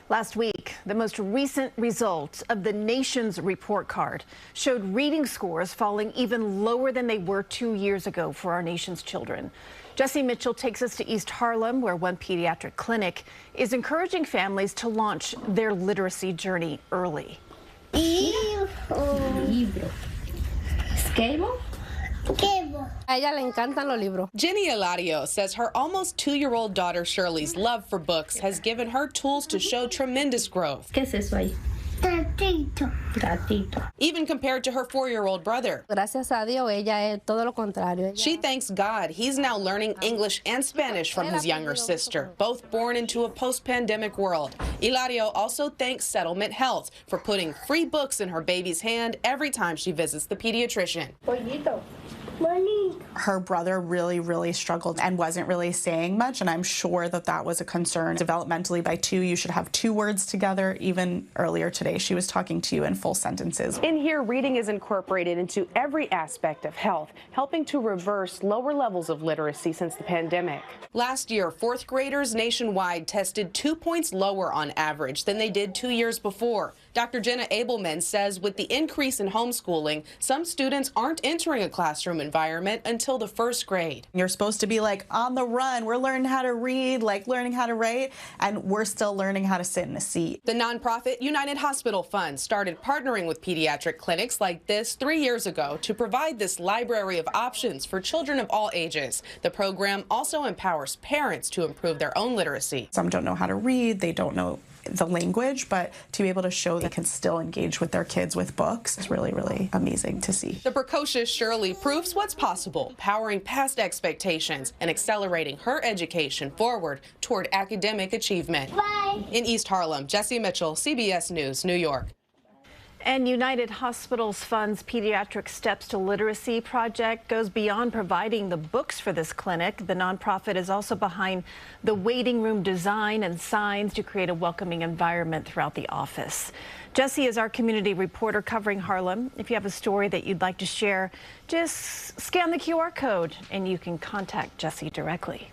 Last week, the most recent results of the nation's report card showed reading scores falling even lower than they were 2 years ago for our nation's children. Jessi Mitchell takes us to East Harlem, where one pediatric clinic is encouraging families to launch their literacy journey early. Libro. Esquema. A ella le encantan los libros. Jenny Eladio says her almost 2-year-old daughter Shirley's love for books has given her tools to show tremendous growth. ¿Qué es eso ahí? Gatito. Gatito. Even compared to her 4-year-old brother. Gracias a Dios, ella es todo lo contrario. She thanks God he's now learning English and Spanish from his younger sister, both born into a post-pandemic world. Eladio also thanks Settlement Health for putting free books in her baby's hand every time she visits the pediatrician. Pollito. Her brother really struggled and wasn't really saying much, and I'm sure that was a concern. Developmentally, by 2, you should have 2 words together. Even earlier today, she was talking to you in full sentences. In here, reading is incorporated into every aspect of health, helping to reverse lower levels of literacy since the pandemic. Last year, 4th graders nationwide tested 2 points lower on average than they did 2 years before. Dr. Jenna Abelman says with the increase in homeschooling, some students aren't entering a classroom environment until the 1st grade. You're supposed to be like on the run. We're learning how to read, like learning how to write, and we're still learning how to sit in a seat. The nonprofit United Hospital Fund started partnering with pediatric clinics like this 3 years ago to provide this library of options for children of all ages. The program also empowers parents to improve their own literacy. Some don't know how to read, they don't know the language, but to be able to show they can still engage with their kids with books is really amazing to see. The precocious Shirley proves what's possible, powering past expectations and accelerating her education forward toward academic achievement. Bye. In East Harlem, Jessi Mitchell, CBS News, New York. And United Hospitals Fund's Pediatric Steps to Literacy project goes beyond providing the books for this clinic. The nonprofit is also behind the waiting room design and signs to create a welcoming environment throughout the office. Jessi is our community reporter covering Harlem. If you have a story that you'd like to share, just scan the QR code and you can contact Jessi directly.